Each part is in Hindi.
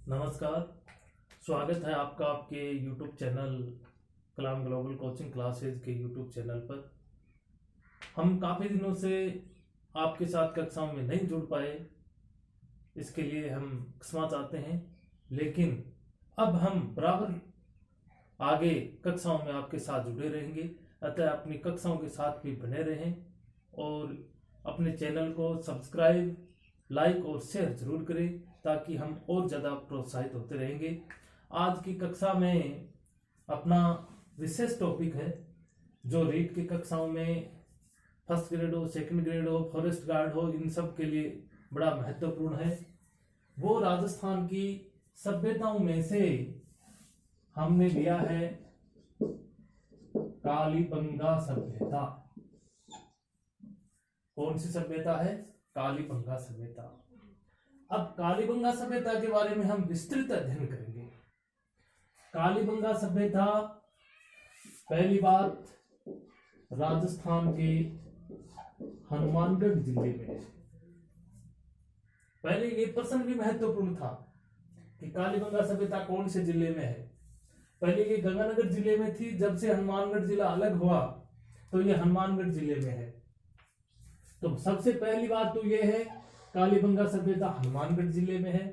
नमस्कार। स्वागत है आपका आपके YouTube चैनल कलाम ग्लोबल कोचिंग क्लासेज के YouTube चैनल पर। हम काफ़ी दिनों से आपके साथ कक्षाओं में नहीं जुड़ पाए, इसके लिए हम क्षमा चाहते हैं, लेकिन अब हम बराबर आगे कक्षाओं में आपके साथ जुड़े रहेंगे। अतः अपनी कक्षाओं के साथ भी बने रहें और अपने चैनल को सब्सक्राइब, लाइक और शेयर जरूर करें ताकि हम और ज़्यादा प्रोत्साहित होते रहेंगे। आज की कक्षा में अपना विशेष टॉपिक है जो रीट की कक्षाओं में फर्स्ट ग्रेड हो, सेकंड ग्रेड हो, फॉरेस्ट गार्ड हो, इन सब के लिए बड़ा महत्वपूर्ण है। वो राजस्थान की सभ्यताओं में से हमने लिया है कालीबंगा सभ्यता। कौन सी सभ्यता है? कालीबंगा सभ्यता। अब कालीबंगा सभ्यता के बारे में हम विस्तृत अध्ययन करेंगे। कालीबंगा सभ्यता पहली बात राजस्थान के हनुमानगढ़ जिले में है। पहले ये प्रश्न भी महत्वपूर्ण था कि कालीबंगा सभ्यता कौन से जिले में है। पहले ये गंगानगर जिले में थी, जब से हनुमानगढ़ जिला अलग हुआ तो ये हनुमानगढ़ जिले में है। तो सबसे पहली बात तो ये है कालीबंगा सभ्यता हनुमानगढ़ जिले में है।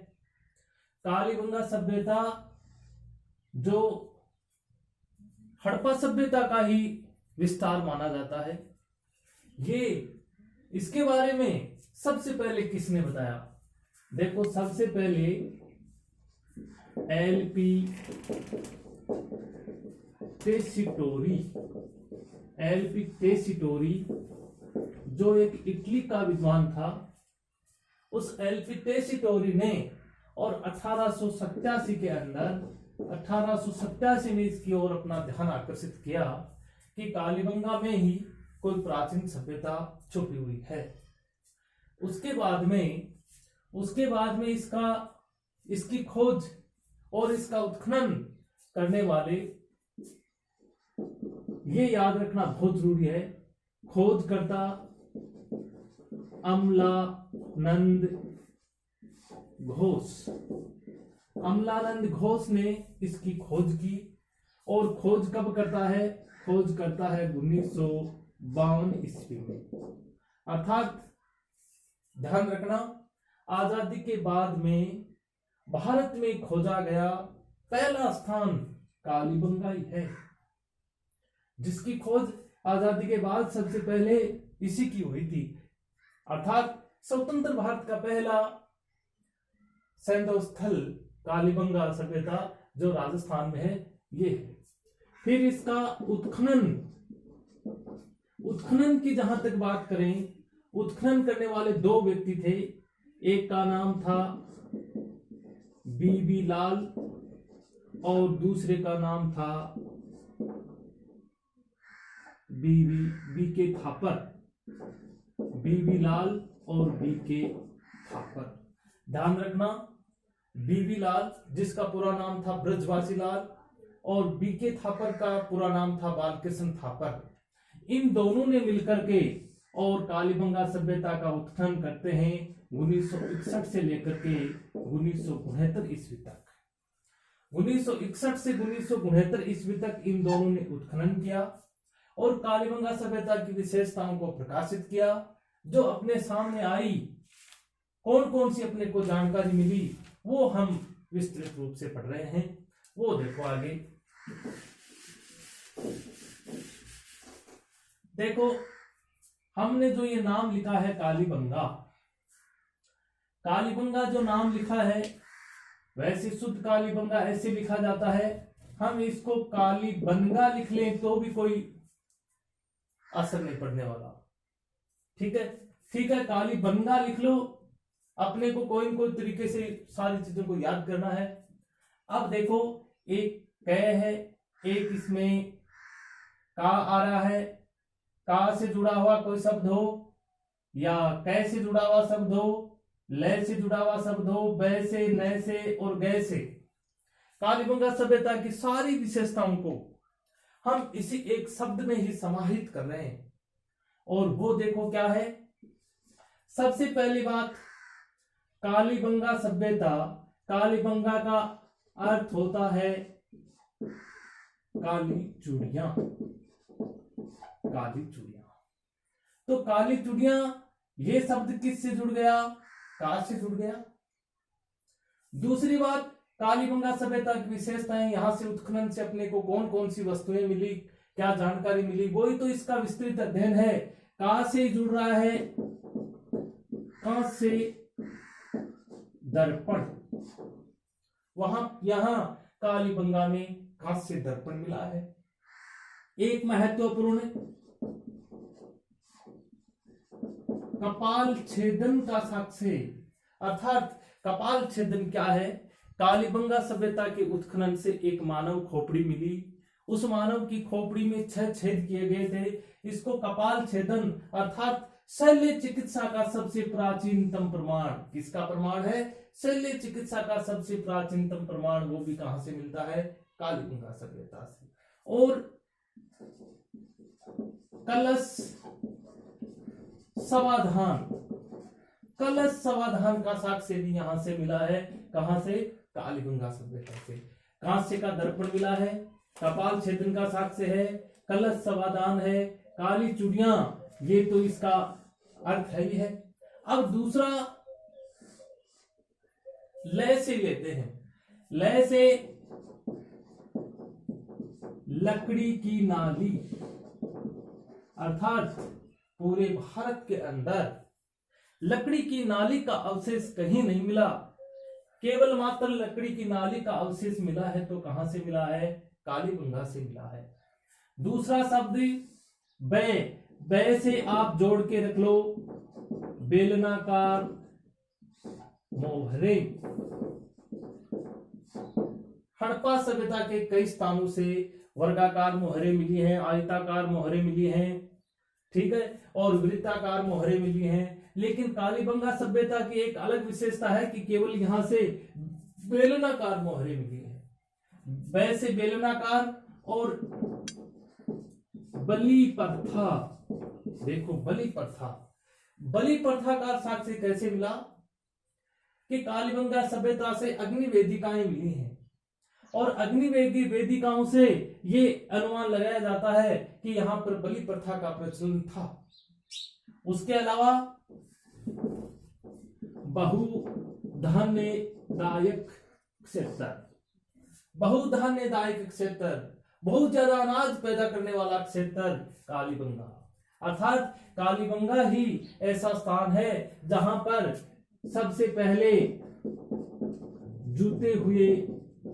कालीबंगा सभ्यता जो हड़प्पा सभ्यता का ही विस्तार माना जाता है। ये इसके बारे में सबसे पहले किसने बताया? देखो, सबसे पहले एलपी टेसिटोरी जो एक इटली का विद्वान था, उस एलपी टेसिटोरी ने और 1887 के अंदर 1887 में इसकी ओर अपना ध्यान आकर्षित किया कि कालीबंगा में ही कोई प्राचीन सभ्यता छुपी हुई है। उसके बाद में इसकी खोज और इसका उत्खनन करने वाले, ये याद रखना बहुत जरूरी है, खोजकर्ता अमलानंद घोष ने इसकी खोज की। और खोज कब करता है? खोज करता है 1952 ईस्वी में। अर्थात ध्यान रखना, आजादी के बाद में भारत में खोजा गया पहला स्थान कालीबंगा ही है, जिसकी खोज आजादी के बाद सबसे पहले इसी की हुई थी। अर्थात स्वतंत्र भारत का पहला सैंधव स्थल कालीबंगा सभ्यता जो राजस्थान में है, ये है। फिर इसका उत्खनन की जहां तक बात करें, उत्खनन करने वाले दो व्यक्ति थे। एक का नाम था बीबी लाल और दूसरे का नाम था बीके थापर। बीबी लाल और बीके थापर, ध्यान रखना, बीबी लाल जिसका पूरा नाम था ब्रजवासी लाल और बीके थापर का पूरा नाम था बालकृष्ण थापर। इन दोनों ने मिलकर के और कालीबंगा सभ्यता का उत्खनन करते हैं 1961 से लेकर के 1969 ईस्वी तक। 1961 से 1969 ईस्वी तक इन दोनों ने उत्खनन किया और कालीबंगा सभ्यता की विशेषताओं को प्रकाशित किया जो अपने सामने आई। कौन कौन सी अपने को जानकारी मिली वो हम विस्तृत रूप से पढ़ रहे हैं। वो देखो आगे। देखो, हमने जो ये नाम लिखा है कालीबंगा जो नाम लिखा है, वैसे शुद्ध कालीबंगा ऐसे लिखा जाता है। हम इसको कालीबंगा लिख लें तो भी कोई असर नहीं पड़ने वाला। ठीक है, कालीबंगा लिख लो। अपने को कोई न कोई तरीके से सारी चीजों को याद करना है। अब देखो, एक क है, एक इसमें का आ रहा है। का से जुड़ा हुआ कोई शब्द हो या कै से जुड़ा हुआ शब्द हो, लय से जुड़ा हुआ शब्द हो, बै से, नय से और गै से, कालीबंगा सभ्यता की सारी विशेषताओं को हम इसी एक शब्द में ही समाहित कर रहे हैं। और वो देखो क्या है। सबसे पहली बात, कालीबंगा सभ्यता कालीबंगा का अर्थ होता है काली चूड़ियां। काली चूड़ियां, तो काली चूड़ियां ये शब्द किससे जुड़ गया? का से जुड़ गया। दूसरी बात, कालीबंगा सभ्यता की विशेषताएं, यहां से उत्खनन से अपने को कौन कौन सी वस्तुएं मिली, क्या जानकारी मिली, वही तो इसका विस्तृत अध्ययन है। का से जुड़ रहा है, कांस्य दर्पण, वहां यहां कालीबंगा में कांस्य दर्पण मिला है। एक महत्वपूर्ण कपाल छेदन का साक्ष्य, अर्थात कपाल छेदन क्या है? कालीबंगा सभ्यता के उत्खनन से एक मानव खोपड़ी मिली, उस मानव की खोपड़ी में 6 छेद किए गए थे। इसको कपाल छेदन अर्थात शल्य चिकित्सा का सबसे प्राचीनतम प्रमाण, किसका प्रमाण है? शल्य चिकित्सा का सबसे प्राचीनतम प्रमाण, वो भी कहां से मिलता है? कालीबंगा सभ्यता से। और कलश समाधान, कलश समाधान का साक्ष्य भी यहां से मिला है। कहां से? कालीबंगा सभ्यता से। कांस्य का दर्पण मिला है, कपाल छेदन का साक्ष्य है, कलश समाधान है, काली चूड़ियां, ये तो इसका अर्थ है ही है। अब दूसरा लय से लेते हैं। लय से लकड़ी की नाली, अर्थात पूरे भारत के अंदर लकड़ी की नाली का अवशेष कहीं नहीं मिला, केवल मात्र लकड़ी की नाली का अवशेष मिला है। तो कहां से मिला है? कालीबंगा से मिला है। दूसरा शब्द बै, बै से आप जोड़ के रख लो, बेलनाकार मोहरे। हड़प्पा सभ्यता के कई स्थानों से वर्गाकार मोहरे मिली हैं, आयताकार मोहरे मिली हैं, ठीक है, और वृत्ताकार मोहरे मिली हैं। लेकिन कालीबंगा सभ्यता की एक अलग विशेषता है कि केवल यहां से बेलनाकार मोहरे मिली हैं। वैसे बेलनाकार और बलि प्रथा, देखो बलि प्रथा, बलि प्रथा का साक्ष्य कैसे मिला? कि कालीबंगा सभ्यता से अग्नि वेदिकाएं मिली हैं, और अग्निवेदी वेदिकाओं से ये अनुमान लगाया जाता है कि यहां पर बलि प्रथा का प्रचलन था। उसके अलावा बहुधान्यदायक क्षेत्र, बहुधान्यदायक क्षेत्र, बहुत ज्यादा अनाज पैदा करने वाला क्षेत्र कालीबंगा, अर्थात कालीबंगा ही ऐसा स्थान है जहां पर सबसे पहले जूते हुए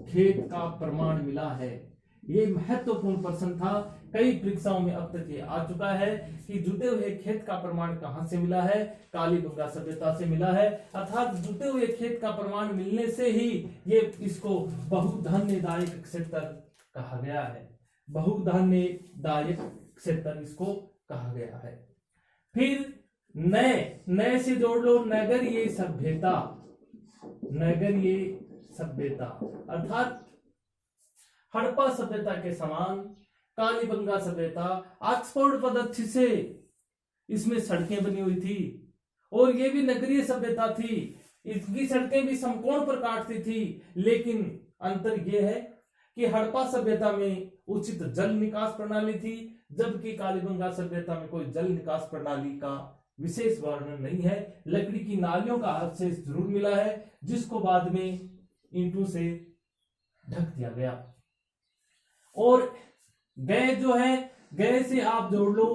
खेत का प्रमाण मिला है। ये महत्वपूर्ण प्रश्न था, कई परीक्षाओं में अब तक ये आ चुका है कि जुते हुए खेत का प्रमाण कहां से मिला है? कालीबंगा सभ्यता से मिला है। अर्थात जुते हुए खेत का प्रमाण मिलने से ही ये इसको बहुधान्यदायक क्षेत्र कहा गया है। बहुधान्यदायक क्षेत्र इसको कहा गया है। फिर नए से जोड़ लो, नगरीय सभ्यता, नगरीय सभ्यता अर्थात हड़प्पा सभ्यता के समान कालीबंगा सभ्यता, ऑक्सफोर्ड पद्धति से इसमें सड़कें बनी हुई थी, और ये भी नगरीय सभ्यता थी। इसकी सड़कें भी समकोण पर काटती थी, लेकिन अंतर यह है कि हड़प्पा सभ्यता में उचित जल निकास प्रणाली थी, जबकि कालीबंगा सभ्यता में कोई जल निकास प्रणाली का विशेष वर्णन नहीं है। लकड़ी की नालियों का अवशेष जरूर मिला है, जिसको बाद में ईंटों से ढक दिया गया। और गय जो है, गय से आप जोड़ लो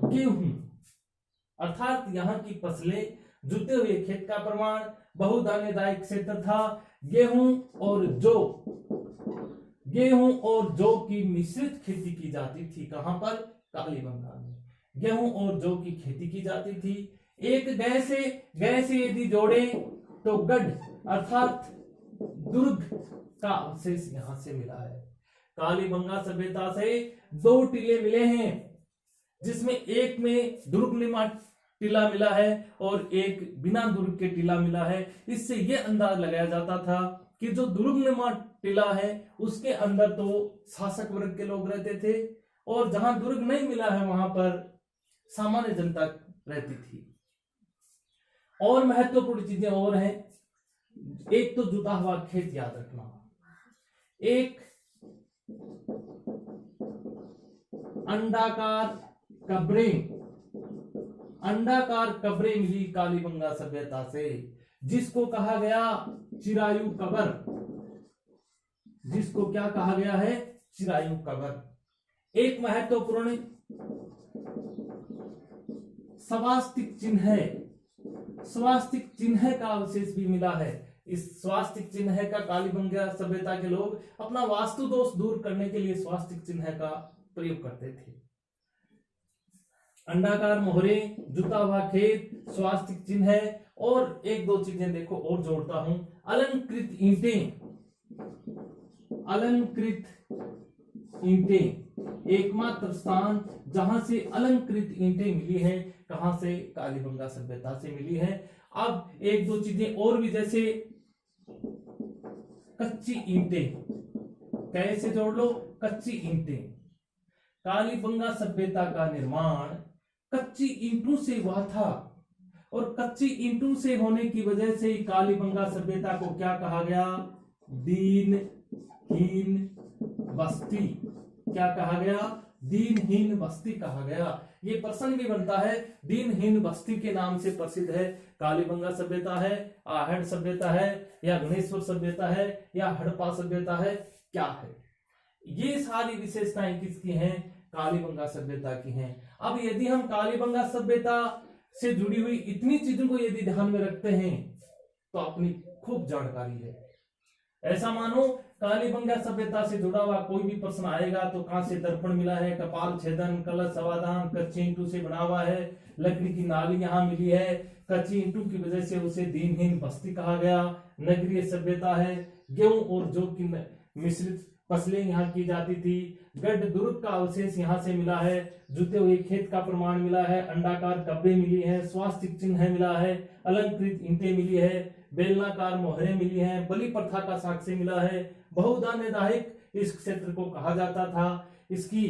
गेहूं, अर्थात यहाँ की फसलें, जुते हुए खेत का प्रमाण, बहुधान्यदायक क्षेत्र था। गेहूं और जौ की मिश्रित खेती की जाती थी। कहां पर? कालीबंगा में गेहूं और जौ की खेती की जाती थी। एक गय से यदि जोड़े तो गढ़ अर्थात दुर्ग का अवशेष यहां से मिला है। कालीबंगा सभ्यता से 2 टीले मिले हैं, जिसमें एक में दुर्ग निर्माण टीला मिला है और एक बिना दुर्ग के टीला मिला है। इससे यह अंदाज लगाया जाता था कि जो दुर्ग निर्माण टीला है उसके अंदर तो शासक वर्ग के लोग रहते थे, और जहां दुर्ग नहीं मिला है वहां पर सामान्य जनता रहती थी। और महत्वपूर्ण चीजें और हैं, एक तो जुता हुआ खेत याद रखना, एक अंडाकार कब्रें मिली कालीबंगा सभ्यता से, जिसको कहा गया चिरायु कबर, जिसको क्या कहा गया है, चिरायु कबर। एक महत्वपूर्ण स्वास्तिक चिन्ह का अवशेष भी मिला है। इस स्वास्तिक चिन्ह का कालीबंगा सभ्यता के लोग अपना वास्तु दोष दूर करने के लिए स्वास्तिक चिन्ह का प्रयोग करते थे। अंडाकार मोहरे, जुता हुआ खेत, स्वास्तिक चिन्ह, और एक दो चीजें देखो और जोड़ता हूं, अलंकृत ईंटें, एकमात्र स्थान जहां से अलंकृत ईंटें मिली हैं, कहां से, कालीबंगा सभ्यता से मिली है। अब एक दो चीजें और भी, जैसे कच्ची ईंटें, कैसे जोड़ लो, कच्ची ईंटें, कालीबंगा सभ्यता का निर्माण कच्ची ईंटों से हुआ था, और कच्ची ईंटों से होने की वजह से कालीबंगा सभ्यता को क्या कहा गया, दीनहीन बस्ती। क्या कहा गया, दीनहीन बस्ती कहा गया। ये प्रश्न भी बनता है, दीनहीन बस्ती के नाम से प्रसिद्ध है कालीबंगा सभ्यता है, आहड़ सभ्यता है, या गणेश्वर सभ्यता है, या हड़प्पा सभ्यता है, क्या है? ये सारी विशेषताएं किसकी हैं, कालीबंगा सभ्यता की हैं। अब यदि हम कालीबंगा सभ्यता से जुड़ी हुई इतनी चीजों को यदि ध्यान में रखते हैं तो अपनी खूब जानकारी है। ऐसा मानो कालीबंगा सभ्यता से जुड़ा हुआ कोई भी प्रश्न आएगा तो कहां से दर्पण मिला है, कपाल छेदन, कलश समाधान, कच्ची ईंटों से बना हुआ है, लकड़ी की नाली यहाँ मिली है, कच्ची ईंटों की वजह से उसे दीनहीन बस्ती कहा गया, नगरीय सभ्यता है, गेहूं और जौ की मिश्रित फसलें यहाँ की जाती थी, गढ़ दुर्ग का अवशेष यहाँ से मिला है, जुते हुए खेत का प्रमाण मिला है, अंडाकार कब्रें मिली है, स्वास्तिक चिन्ह मिला है, अलंकृत ईंटें मिली है, बेलनाकार मोहरें मिली हैं, बलि प्रथा का साक्ष्य मिला है, बहुधान्यदायक इस क्षेत्र को कहा जाता था। इसकी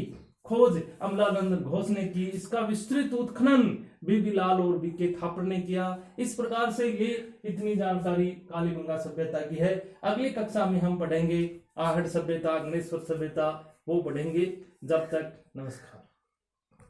खोज अमलानंद घोष ने की, इसका विस्तृत उत्खनन बीबी लाल और बीके थापर ने किया। इस प्रकार से ये इतनी जानकारी कालीबंगा सभ्यता की है। अगली कक्षा में हम पढ़ेंगे आहड़ सभ्यता, गणेश्वर सभ्यता, वो पढ़ेंगे। जब तक नमस्कार।